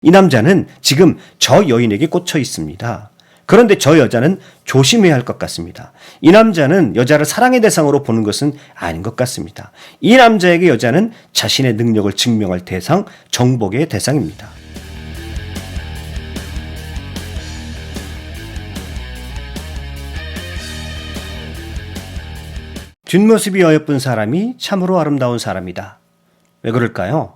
이 남자는 지금 저 여인에게 꽂혀 있습니다. 그런데 저 여자는 조심해야 할 것 같습니다. 이 남자는 여자를 사랑의 대상으로 보는 것은 아닌 것 같습니다. 이 남자에게 여자는 자신의 능력을 증명할 대상, 정복의 대상입니다. 뒷모습이 어여쁜 사람이 참으로 아름다운 사람이다. 왜 그럴까요?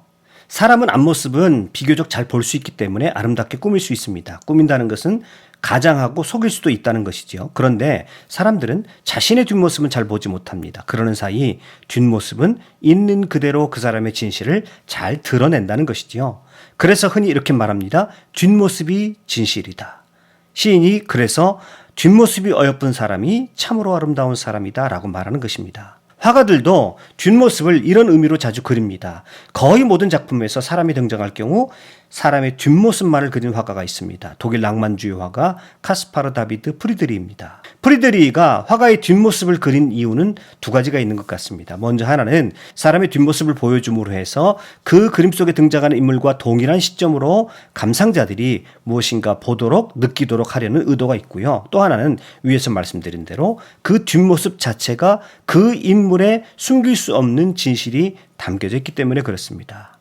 사람은 앞모습은 비교적 잘 볼 수 있기 때문에 아름답게 꾸밀 수 있습니다. 꾸민다는 것은 가장하고 속일 수도 있다는 것이죠. 그런데 사람들은 자신의 뒷모습은 잘 보지 못합니다. 그러는 사이 뒷모습은 있는 그대로 그 사람의 진실을 잘 드러낸다는 것이지요. 그래서 흔히 이렇게 말합니다. 뒷모습이 진실이다. 시인이 그래서 뒷모습이 어여쁜 사람이 참으로 아름다운 사람이다 라고 말하는 것입니다. 화가들도 뒷모습을 이런 의미로 자주 그립니다. 거의 모든 작품에서 사람이 등장할 경우 사람의 뒷모습만을 그린 화가가 있습니다. 독일 낭만주의 화가 카스파르 다비드 프리드리히입니다. 프리드리히가 화가의 뒷모습을 그린 이유는 두 가지가 있는 것 같습니다. 먼저 하나는 사람의 뒷모습을 보여줌으로 해서 그 그림 속에 등장하는 인물과 동일한 시점으로 감상자들이 무엇인가 보도록 느끼도록 하려는 의도가 있고요. 또 하나는 위에서 말씀드린 대로 그 뒷모습 자체가 그 인물의 숨길 수 없는 진실이 담겨져 있기 때문에 그렇습니다.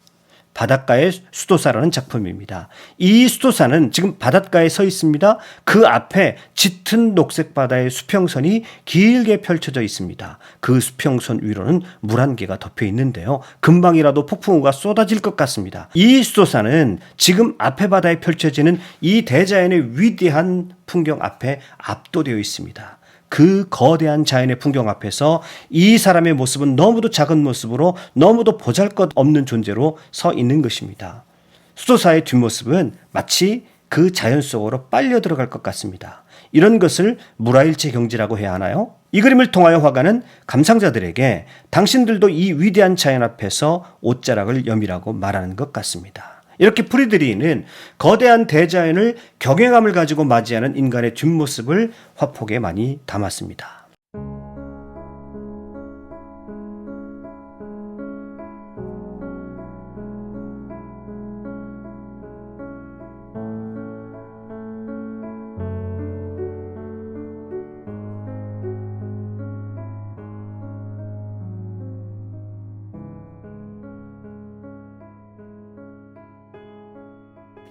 바닷가의 수도사라는 작품입니다. 이 수도사는 지금 바닷가에 서 있습니다. 그 앞에 짙은 녹색 바다의 수평선이 길게 펼쳐져 있습니다. 그 수평선 위로는 물 한 개가 덮여 있는데요. 금방이라도 폭풍우가 쏟아질 것 같습니다. 이 수도사는 지금 앞에 바다에 펼쳐지는 이 대자연의 위대한 풍경 앞에 압도되어 있습니다. 그 거대한 자연의 풍경 앞에서 이 사람의 모습은 너무도 작은 모습으로 너무도 보잘것없는 존재로 서 있는 것입니다. 수도사의 뒷모습은 마치 그 자연 속으로 빨려 들어갈 것 같습니다. 이런 것을 물화일체 경지라고 해야 하나요? 이 그림을 통하여 화가는 감상자들에게 당신들도 이 위대한 자연 앞에서 옷자락을 여미라고 말하는 것 같습니다. 이렇게 프리드리히는 거대한 대자연을 경외감을 가지고 맞이하는 인간의 뒷모습을 화폭에 많이 담았습니다.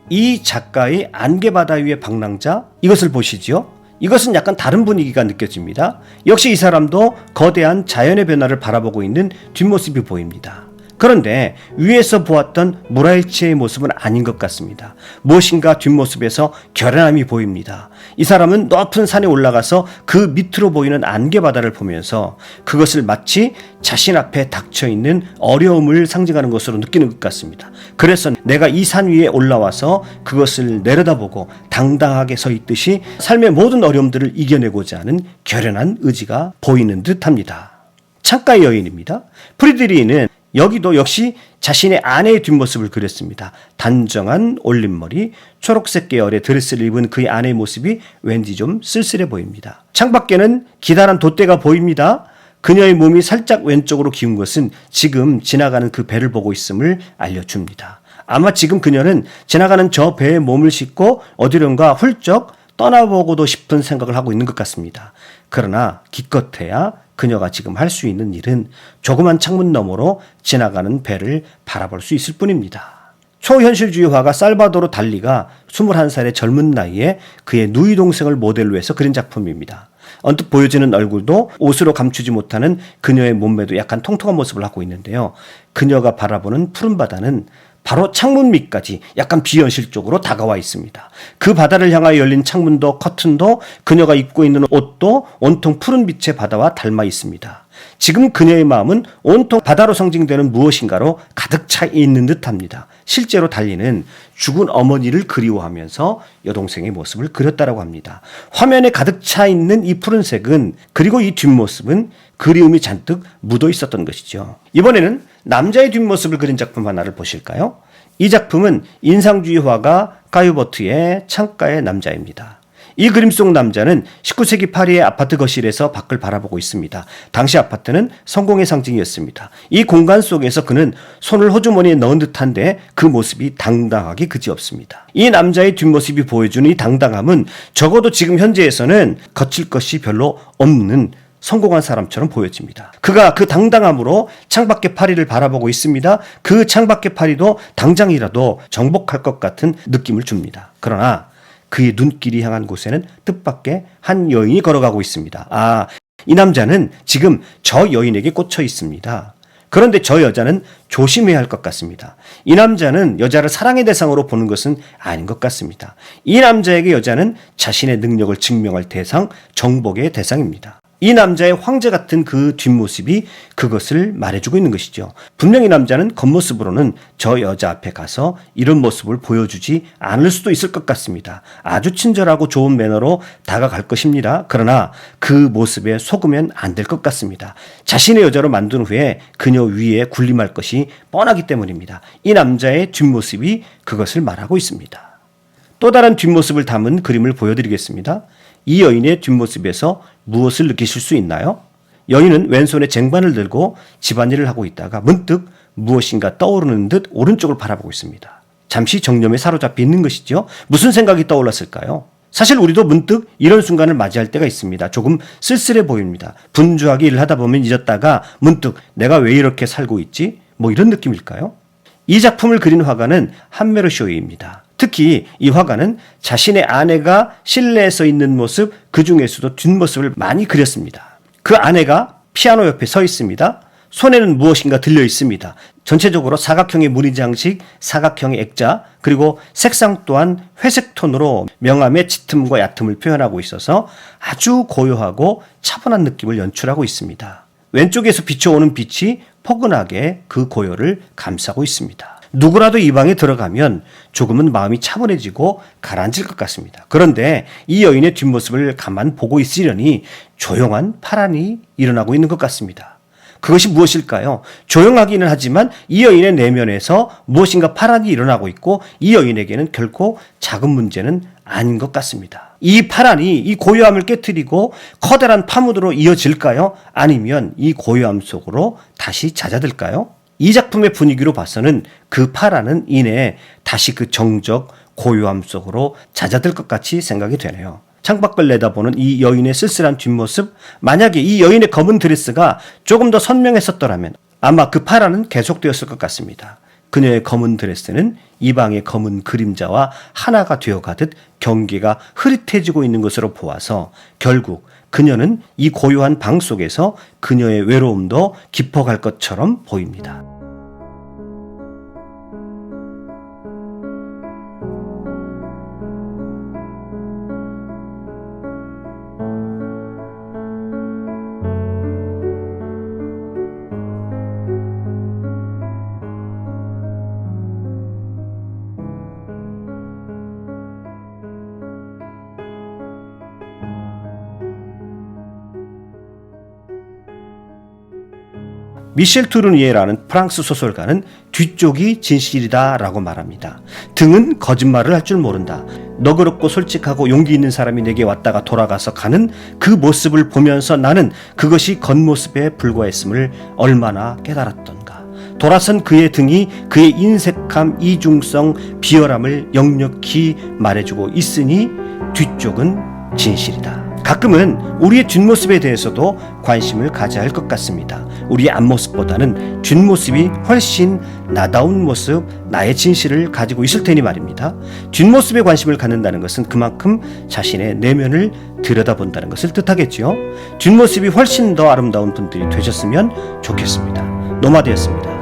이 작가의 안개바다 위의 방랑자, 이것을 보시죠. 이것은 약간 다른 분위기가 느껴집니다. 역시 이 사람도 거대한 자연의 변화를 바라보고 있는 뒷모습이 보입니다. 그런데 위에서 보았던 물화일체의 모습은 아닌 것 같습니다. 무엇인가 뒷모습에서 결연함이 보입니다. 이 사람은 높은 산에 올라가서 그 밑으로 보이는 안개바다를 보면서 그것을 마치 자신 앞에 닥쳐있는 어려움을 상징하는 것으로 느끼는 것 같습니다. 그래서 내가 이 산 위에 올라와서 그것을 내려다보고 당당하게 서 있듯이 삶의 모든 어려움들을 이겨내고자 하는 결연한 의지가 보이는 듯합니다. 창가의 여인입니다. 프리드리히는 여기도 역시 자신의 아내의 뒷모습을 그렸습니다. 단정한 올림머리, 초록색 계열의 드레스를 입은 그의 아내의 모습이 왠지 좀 쓸쓸해 보입니다. 창밖에는 기다란 돛대가 보입니다. 그녀의 몸이 살짝 왼쪽으로 기운 것은 지금 지나가는 그 배를 보고 있음을 알려줍니다. 아마 지금 그녀는 지나가는 저 배에 몸을 싣고 어디론가 훌쩍 떠나보고도 싶은 생각을 하고 있는 것 같습니다. 그러나 기껏해야 그녀가 지금 할 수 있는 일은 조그만 창문 너머로 지나가는 배를 바라볼 수 있을 뿐입니다. 초현실주의 화가 살바도르 달리가 21살의 젊은 나이에 그의 누이 동생을 모델로 해서 그린 작품입니다. 언뜻 보여지는 얼굴도 옷으로 감추지 못하는 그녀의 몸매도 약간 통통한 모습을 하고 있는데요. 그녀가 바라보는 푸른 바다는 바로 창문 밑까지 약간 비현실적으로 다가와 있습니다. 그 바다를 향하여 열린 창문도 커튼도 그녀가 입고 있는 옷도 온통 푸른 빛의 바다와 닮아 있습니다. 지금 그녀의 마음은 온통 바다로 상징되는 무엇인가로 가득 차 있는 듯합니다. 실제로 달리는 죽은 어머니를 그리워하면서 여동생의 모습을 그렸다라고 합니다. 화면에 가득 차 있는 이 푸른색은, 그리고 이 뒷모습은 그리움이 잔뜩 묻어 있었던 것이죠. 이번에는 남자의 뒷모습을 그린 작품 하나를 보실까요? 이 작품은 인상주의 화가 까유버트의 창가의 남자입니다. 이 그림 속 남자는 19세기 파리의 아파트 거실에서 밖을 바라보고 있습니다. 당시 아파트는 성공의 상징이었습니다. 이 공간 속에서 그는 손을 호주머니에 넣은 듯한데 그 모습이 당당하기 그지없습니다. 이 남자의 뒷모습이 보여주는 이 당당함은 적어도 지금 현재에서는 거칠 것이 별로 없는 성공한 사람처럼 보여집니다. 그가 그 당당함으로 창밖의 파리를 바라보고 있습니다. 그 창밖의 파리도 당장이라도 정복할 것 같은 느낌을 줍니다. 그러나 그의 눈길이 향한 곳에는 뜻밖의 한 여인이 걸어가고 있습니다. 이 남자는 지금 저 여인에게 꽂혀 있습니다. 그런데 저 여자는 조심해야 할 것 같습니다. 이 남자는 여자를 사랑의 대상으로 보는 것은 아닌 것 같습니다. 이 남자에게 여자는 자신의 능력을 증명할 대상, 정복의 대상입니다. 이 남자의 황제 같은 그 뒷모습이 그것을 말해주고 있는 것이죠. 분명히 남자는 겉모습으로는 저 여자 앞에 가서 이런 모습을 보여주지 않을 수도 있을 것 같습니다. 아주 친절하고 좋은 매너로 다가갈 것입니다. 그러나 그 모습에 속으면 안 될 것 같습니다. 자신의 여자로 만든 후에 그녀 위에 군림할 것이 뻔하기 때문입니다. 이 남자의 뒷모습이 그것을 말하고 있습니다. 또 다른 뒷모습을 담은 그림을 보여드리겠습니다. 이 여인의 뒷모습에서 무엇을 느끼실 수 있나요? 여인은 왼손에 쟁반을 들고 집안일을 하고 있다가 문득 무엇인가 떠오르는 듯 오른쪽을 바라보고 있습니다. 잠시 정념에 사로잡혀 있는 것이죠. 무슨 생각이 떠올랐을까요? 사실 우리도 문득 이런 순간을 맞이할 때가 있습니다. 조금 쓸쓸해 보입니다. 분주하게 일을 하다 보면 잊었다가 문득 내가 왜 이렇게 살고 있지? 이런 느낌일까요? 이 작품을 그린 화가는 한메르쇼이입니다. 특히 이 화가는 자신의 아내가 실내에 있는 모습, 그 중에서도 뒷모습을 많이 그렸습니다. 그 아내가 피아노 옆에 서 있습니다. 손에는 무엇인가 들려 있습니다. 전체적으로 사각형의 무늬 장식, 사각형의 액자, 그리고 색상 또한 회색 톤으로 명암의 짙음과 얕음을 표현하고 있어서 아주 고요하고 차분한 느낌을 연출하고 있습니다. 왼쪽에서 비춰오는 빛이 포근하게 그 고요를 감싸고 있습니다. 누구라도 이 방에 들어가면 조금은 마음이 차분해지고 가라앉을 것 같습니다. 그런데 이 여인의 뒷모습을 가만 보고 있으려니 조용한 파란이 일어나고 있는 것 같습니다. 그것이 무엇일까요? 조용하기는 하지만 이 여인의 내면에서 무엇인가 파란이 일어나고 있고 이 여인에게는 결코 작은 문제는 아닌 것 같습니다. 이 파란이 이 고요함을 깨트리고 커다란 파묻으로 이어질까요? 아니면 이 고요함 속으로 다시 잦아들까요? 이 작품의 분위기로 봐서는 그 파란은 이내 다시 그 정적, 고요함 속으로 잦아들 것 같이 생각이 되네요. 창밖을 내다보는 이 여인의 쓸쓸한 뒷모습, 만약에 이 여인의 검은 드레스가 조금 더 선명했었더라면 아마 그 파란은 계속되었을 것 같습니다. 그녀의 검은 드레스는 이 방의 검은 그림자와 하나가 되어가듯 경계가 흐릿해지고 있는 것으로 보아서 결국 그녀는 이 고요한 방 속에서 그녀의 외로움도 깊어갈 것처럼 보입니다. 미셸 투르니에라는 프랑스 소설가는 뒤쪽이 진실이다 라고 말합니다. 등은 거짓말을 할 줄 모른다. 너그럽고 솔직하고 용기 있는 사람이 내게 왔다가 돌아가서 가는 그 모습을 보면서 나는 그것이 겉모습에 불과했음을 얼마나 깨달았던가. 돌아선 그의 등이 그의 인색함, 이중성, 비열함을 역력히 말해주고 있으니 뒤쪽은 진실이다. 가끔은 우리의 뒷모습에 대해서도 관심을 가져야 할 것 같습니다. 우리의 앞모습보다는 뒷모습이 훨씬 나다운 모습, 나의 진실을 가지고 있을 테니 말입니다. 뒷모습에 관심을 갖는다는 것은 그만큼 자신의 내면을 들여다본다는 것을 뜻하겠지요. 뒷모습이 훨씬 더 아름다운 분들이 되셨으면 좋겠습니다. 노마드였습니다.